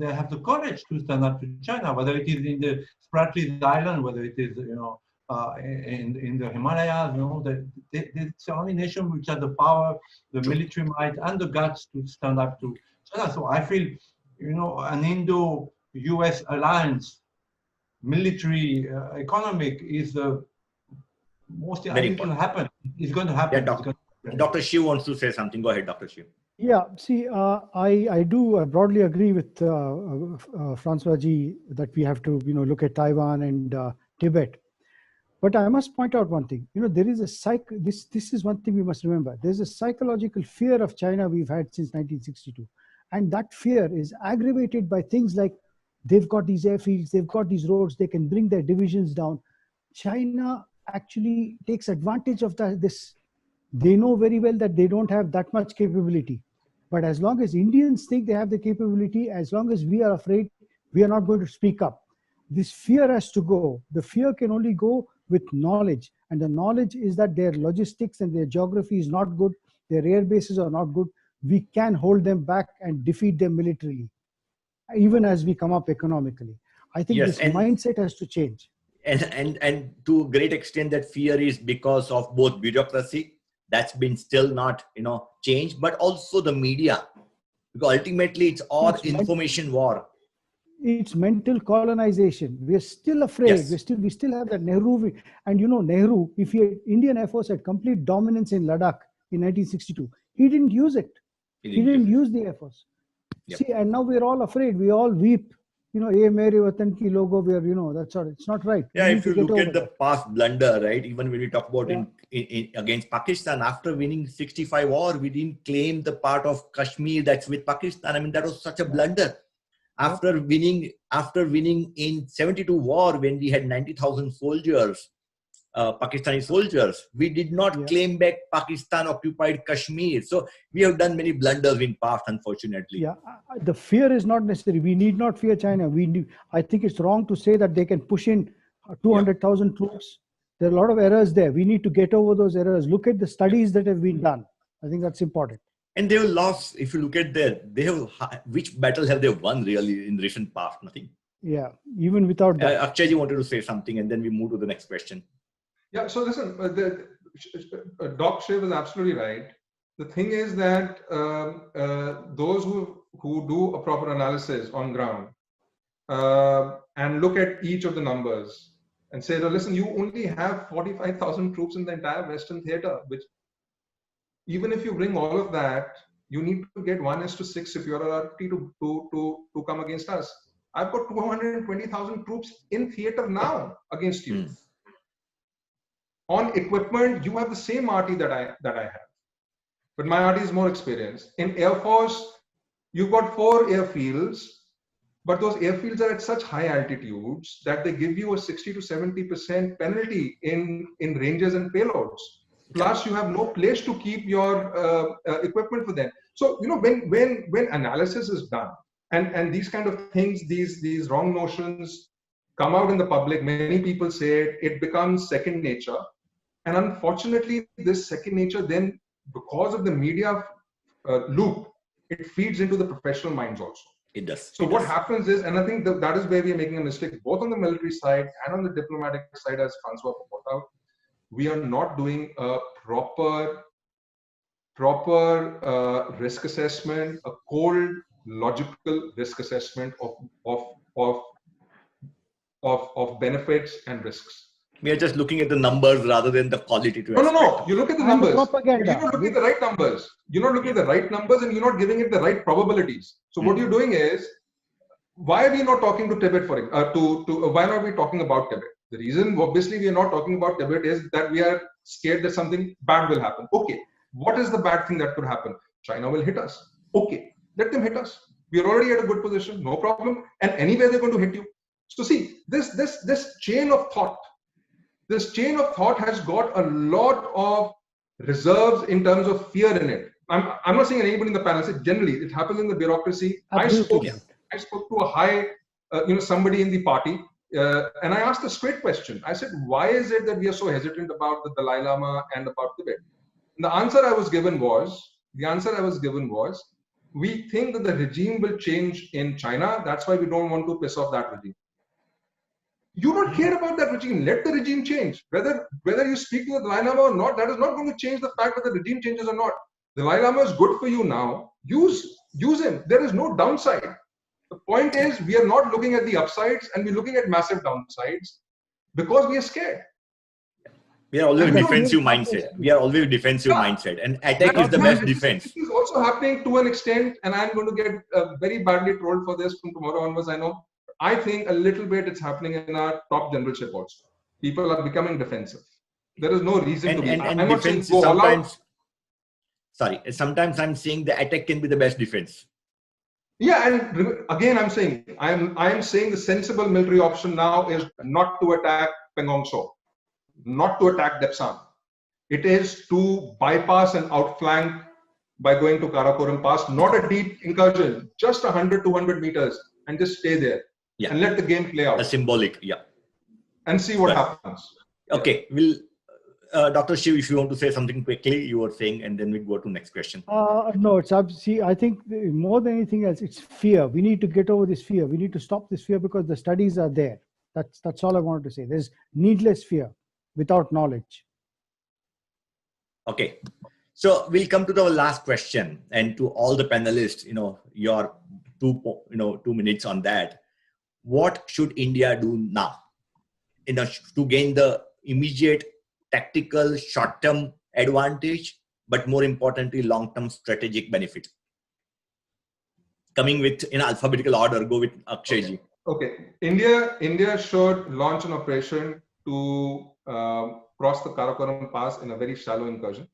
they have the courage to stand up to China, whether it is in the Spratly Island, whether it is, in the Himalayas, it's the only nation which has the power, the military might, and the guts to stand up to China. So I feel, an Indo-US alliance, military, economic, is the most Very it will important. happen. It's going to happen. Yeah, Dr. Shiv wants to say something. Go ahead, Dr. Shiv. Yeah, see, I do broadly agree with Francois Ji that we have to, look at Taiwan and Tibet. But I must point out one thing. There is a this is one thing we must remember. There's a psychological fear of China we've had since 1962. And that fear is aggravated by things like they've got these airfields, they've got these roads, they can bring their divisions down. China actually takes advantage of this. They know very well that they don't have that much capability. But as long as Indians think they have the capability, as long as we are afraid, we are not going to speak up. This fear has to go. The fear can only go with knowledge. And the knowledge is that their logistics and their geography is not good. Their air bases are not good. We can hold them back and defeat them militarily, even as we come up economically. I think Yes, this mindset has to change. And to a great extent, that fear is because of both bureaucracy that's been still not changed, but also the media, because ultimately it's all information war. It's mental colonization. We're still afraid. Yes. We still have that Nehru. And Nehru, if Indian Air Force had complete dominance in Ladakh in 1962, he didn't use it. He didn't use the Air Force. Yep. See, and now we're all afraid. We all weep. Ye Mere Watan ki logo, that's all. It's not right. Yeah, if you look at the past blunder, right? Even when we talk about in against Pakistan, after winning 65 war, we didn't claim the part of Kashmir that's with Pakistan. I mean, that was such a blunder. After winning in 72 war, when we had 90,000 soldiers, Pakistani soldiers, we did not claim back Pakistan occupied Kashmir. So we have done many blunders in past, unfortunately. Yeah, the fear is not necessary. We need not fear China. I think it's wrong to say that they can push in 200,000 troops. There are a lot of errors there. We need to get over those errors. Look at the studies that have been done. I think that's important. And they have lost. If you look at which battle have they won really in recent past? Nothing. Yeah, even without that. Akshayji wanted to say something, and then we move to the next question. Yeah, so listen, Doc Shiv is absolutely right. The thing is that those who do a proper analysis on ground and look at each of the numbers and say, no, listen, you only have 45,000 troops in the entire Western theater, which even if you bring all of that, you need to get 1:6 superiority to come against us. I've got 220,000 troops in theater now against you. On equipment, you have the same RT that I have, but my RT is more experienced. In Air Force, you've got 4 airfields, but those airfields are at such high altitudes that they give you a 60 to 70% penalty in ranges and payloads. Plus, you have no place to keep your equipment for them. So when analysis is done, and these kind of things, these wrong notions come out in the public, many people say it becomes second nature. And unfortunately, this second nature then, because of the media loop, it feeds into the professional minds also. It does. So what happens is, and I think that is where we are making a mistake, both on the military side and on the diplomatic side, as Francois pointed out, we are not doing a proper risk assessment, a cold logical risk assessment of benefits and risks. We are just looking at the numbers rather than the qualitative No. aspect. You look at the And the numbers. propaganda. But you're not looking at the right numbers. You're not looking at the right numbers, and you're not giving it the right probabilities. So what you're doing is, why are we not talking to Tibet why not we talking about Tibet? The reason, obviously, we are not talking about Tibet is that we are scared that something bad will happen. Okay, what is the bad thing that could happen? China will hit us. Okay, let them hit us. We are already at a good position, no problem. And anyway, they're going to hit you. So see, this chain of thought. This chain of thought has got a lot of reserves in terms of fear in it. I'm not saying anybody in the panel. Generally, it happens in the bureaucracy. Absolutely. I spoke to a high, somebody in the party, and I asked a straight question. I said, why is it that we are so hesitant about the Dalai Lama and about Tibet? And the answer I was given was, we think that the regime will change in China. That's why we don't want to piss off that regime. You don't care about that regime. Let the regime change. Whether you speak to the Dalai Lama or not, that is not going to change the fact that the regime changes or not. The Dalai Lama is good for you now. Use him. There is no downside. The point is, we are not looking at the upsides, and we're looking at massive downsides because we are scared. We are always defensive mindset. And attack is the best defense. This is also happening to an extent, and I'm going to get very badly trolled for this from tomorrow onwards, I know. I think a little bit it's happening in our top generalship also. People are becoming defensive. There is no reason to be. And I'm not saying defense go all out. Sometimes I'm saying the attack can be the best defense. Yeah, and again, I'm saying the sensible military option now is not to attack Pangong Tso, not to attack Depsang. It is to bypass and outflank by going to Karakoram Pass, not a deep incursion, just 100, 200 meters, and just stay there and let the game play out. A symbolic, and see what happens. Okay, we'll. Dr. Shiv, if you want to say something quickly, you were saying, and then we go to next question. No, it's see. I think more than anything else, it's fear. We need to get over this fear. We need to stop this fear because the studies are there. That's all I wanted to say. There's needless fear without knowledge. Okay, so we'll come to the last question, and to all the panelists, your 2 minutes on that. What should India do now, to gain the immediate tactical short-term advantage, but more importantly, long-term strategic benefit? Coming with in alphabetical order, go with Akshayji. Okay. India should launch an operation to cross the Karakoram Pass in a very shallow incursion.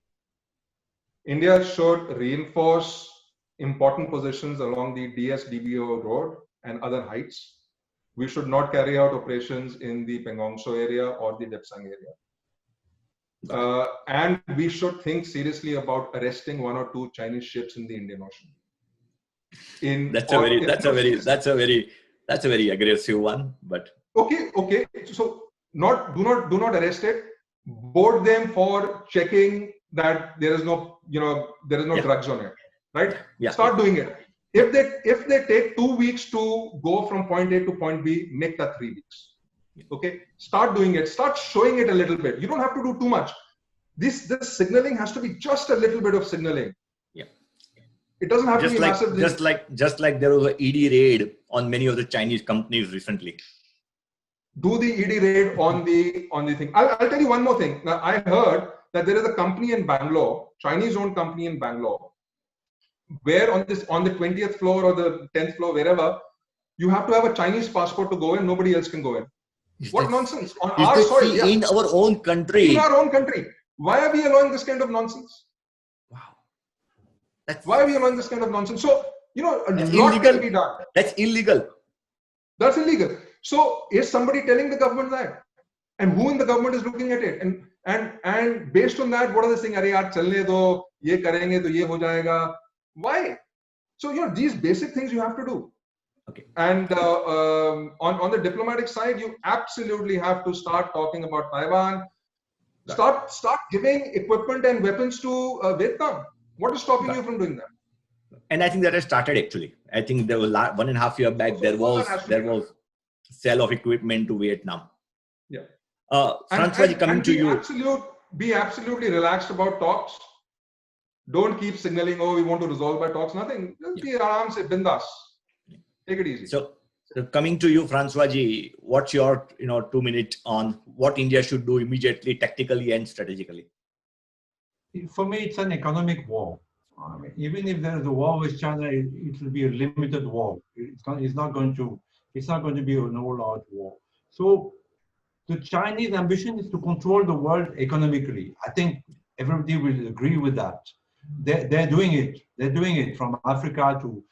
India should reinforce important positions along the DS-DBO road and other heights. We should not carry out operations in the Pangong Tso area or the Depsang area. And we should think seriously about arresting 1 or 2 Chinese ships in the Indian Ocean. That's a very aggressive one, but okay. So do not arrest it. Board them for checking that there is no drugs on it, right? Yeah. Start doing it. If they take 2 weeks to go from point A to point B, make that 3 weeks. Okay, start doing it. Start showing it a little bit. You don't have to do too much. This signaling has to be just a little bit of signaling. Yeah, it doesn't have to be massive. Just like there was an ED raid on many of the Chinese companies recently. Do the ED raid on the thing. I'll tell you one more thing. Now, I heard that there is a company in Bangalore, Chinese-owned company in Bangalore, where on the 20th floor or the 10th floor, wherever, you have to have a Chinese passport to go in. Nobody else can go in. What nonsense! On our soil, in our own country. In our own country. Why are we allowing this kind of nonsense? Wow. Why are we allowing this kind of nonsense? So, a lot can be done. That's illegal. That's illegal. So, is somebody telling the government that? And who in the government is looking at it? And based on that, what are they saying? Arey yaar, chalne do, ye karenge to ye ho jayega. Why? So, these basic things you have to do. Okay. And on the diplomatic side, you absolutely have to start talking about Taiwan. Start giving equipment and weapons to Vietnam. What is stopping you from doing that? And I think that has started actually. I think there was 1.5 years back there was sale of equipment to Vietnam. Yeah. François, coming to you. Be absolutely relaxed about talks. Don't keep signaling, oh, we want to resolve by talks. Nothing. Just be aram se bindas. Take it easy. So coming to you, Francois ji, what's your 2 minute on what India should do immediately, tactically and strategically? For me, it's an economic war. I mean, even if there is a war with China, it will be a limited war. It's not going to be an all-out war. So the Chinese ambition is to control the world economically. I think everybody will agree with that. They're doing it. They're doing it from Africa to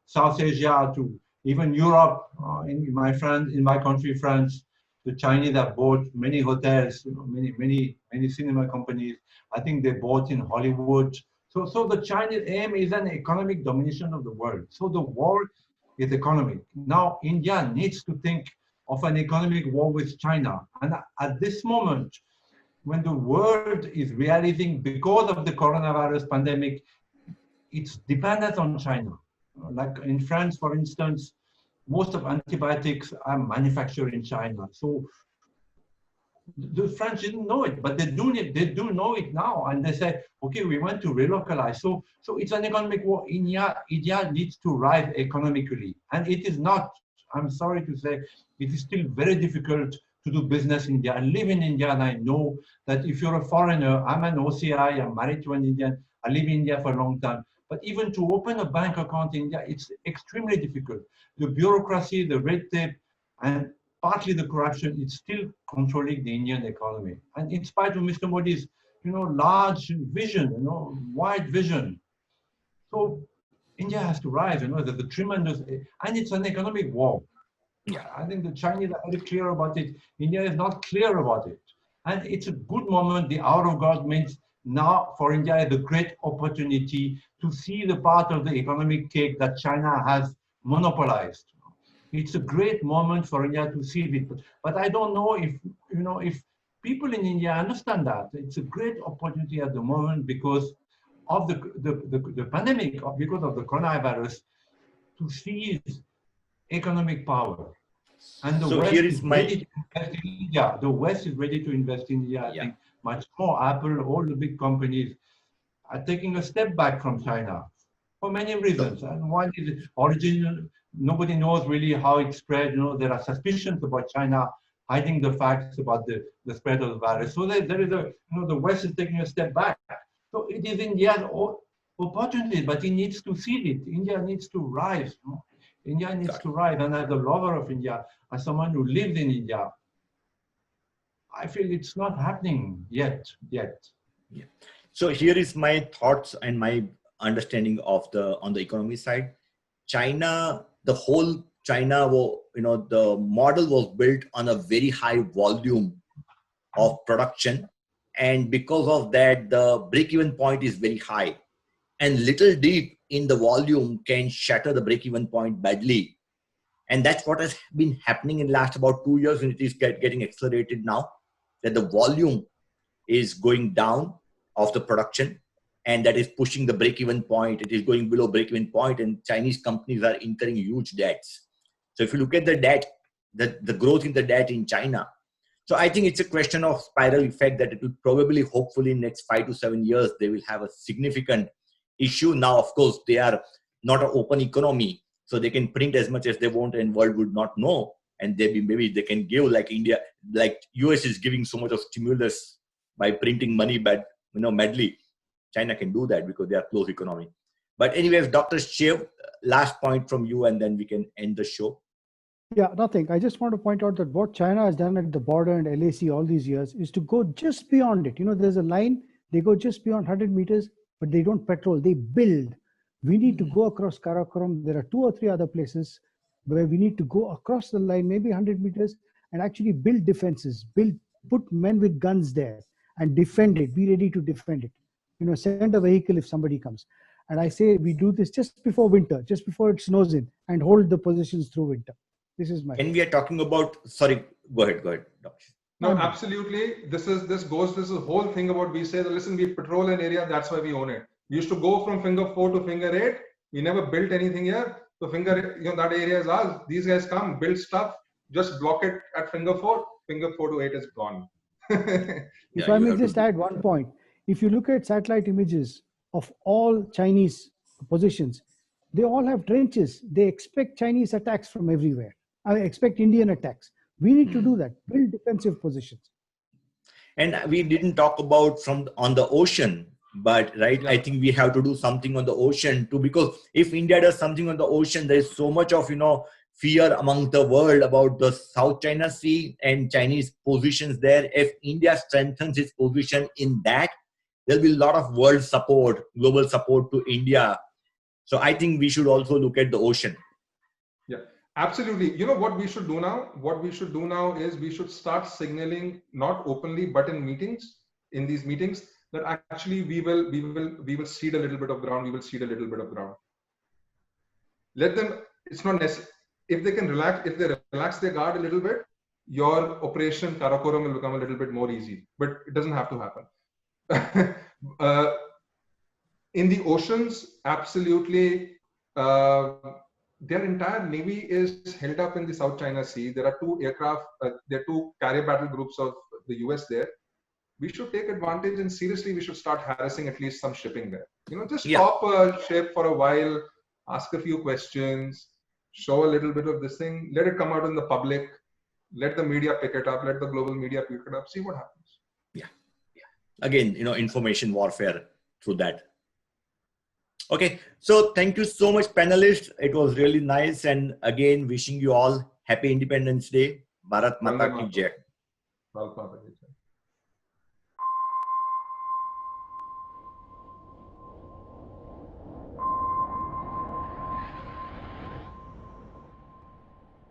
South Asia to even Europe. In my country, France, the Chinese have bought many hotels, many cinema companies. I think they bought in Hollywood. So the Chinese aim is an economic domination of the world. So the war is economic. Now India needs to think of an economic war with China. And at this moment, when the world is realizing because of the coronavirus pandemic, it's dependent on China. Like in France, for instance, most of antibiotics are manufactured in China. So the French didn't know it, but they do know it now. And they say, okay, we want to relocalize. So it's an economic war. India needs to rise economically. And it is not, I'm sorry to say, it is still very difficult to do business in India. I live in India and I know that if you're a foreigner, I'm an OCI, I'm married to an Indian, I live in India for a long time. But even to open a bank account in India, it's extremely difficult. The bureaucracy, the red tape, and partly the corruption, it's still controlling the Indian economy. And in spite of Mr. Modi's, large vision, wide vision. So India has to rise, there's a tremendous, and it's an economic war. Yeah, I think the Chinese are very clear about it. India is not clear about it. And it's a good moment. The hour of God means now for India is a great opportunity to see the part of the economic cake that China has monopolized. It's a great moment for India to see it. But I don't know if people in India understand that. It's a great opportunity at the moment because of the pandemic, because of the coronavirus, to seize economic power. And the West is ready to invest in India. The West is ready to invest in India. I think much more. Apple, all the big companies are taking a step back from China for many reasons. And one is original. Nobody knows really how it spread. There are suspicions about China hiding the facts about the spread of the virus. So there is the West is taking a step back. So it is India's opportunity, but it needs to seize it. India needs to rise. India needs to rise. And as a lover of India, as someone who lives in India, I feel it's not happening yet. Yeah. So here is my thoughts and my understanding of on the economy side. China, the whole China, the model was built on a very high volume of production. And because of that, the break-even point is very high. And little deep in the volume can shatter the break-even point badly. And that's what has been happening in the last about 2 years, and it is getting accelerated now, that the volume is going down of the production, and that is pushing the break-even point. It is going below break-even point, and Chinese companies are incurring huge debts. So if you look at the debt, the growth in the debt in China, so I think it's a question of spiral effect that it will probably, hopefully, in the next 5 to 7 years, they will have a significant issue. Now, of course, they are not an open economy, so they can print as much as they want and world would not know. And maybe they can give like India, like US is giving so much of stimulus by printing money, but madly. China can do that because they are closed economy. But anyways, Dr. Shiv, last point from you, and then we can end the show. Yeah, nothing. I just want to point out that what China has done at the border and LAC all these years is to go just beyond it. There's a line, they go just beyond 100 meters, but they don't patrol, they build. We need to go across Karakoram. There are 2 or 3 other places where we need to go across the line, maybe 100 meters, and actually build defenses, put men with guns there and defend it, be ready to defend it. Send a vehicle if somebody comes. And I say we do this just before winter, just before it snows in, and hold the positions through winter. This is my. And we are talking about, sorry, go ahead, Doctor. No, absolutely. This is the whole thing about, we say that, listen, we patrol an area, that's why we own it. We used to go from finger 4 to finger 8. We never built anything here. So that area is ours. These guys come, build stuff, just block it at finger 4. Finger 4 to 8 is gone. If I may just add one point. If you look at satellite images of all Chinese positions, they all have trenches. They expect Chinese attacks from everywhere. I expect Indian attacks. We need to do that, build defensive positions. And we didn't talk about from on the ocean, but right, Yeah. I think we have to do something on the ocean too, because if India does something on the ocean, there is so much of fear among the world about the South China Sea and Chinese positions there. If India strengthens its position in that, there'll be a lot of world support, global support to India. So I think we should also look at the ocean. Yeah, absolutely. You know what we should do now? What we should do now is we should start signaling, not openly, but in meetings, in these meetings, that actually we will cede a little bit of ground. We will cede a little bit of ground. Let them. It's not necessary. If they can relax, if they relax their guard a little bit, your operation Karakoram will become a little bit more easy. But it doesn't have to happen. In the oceans, absolutely. Their entire navy is held up in the South China Sea. There are two aircraft, there are two carrier battle groups of the US there. We should take advantage, and seriously, we should start harassing at least some shipping there. Just stop a ship for a while, ask a few questions, show a little bit of this thing, let it come out in the public, let the media pick it up, let the global media pick it up, see what happens. Yeah. Again, information warfare through that. Okay, so thank you so much, panelists. It was really nice, and again, wishing you all happy Independence Day. Bharat Mata Ki Jai. Bharat Mata Ki Jai.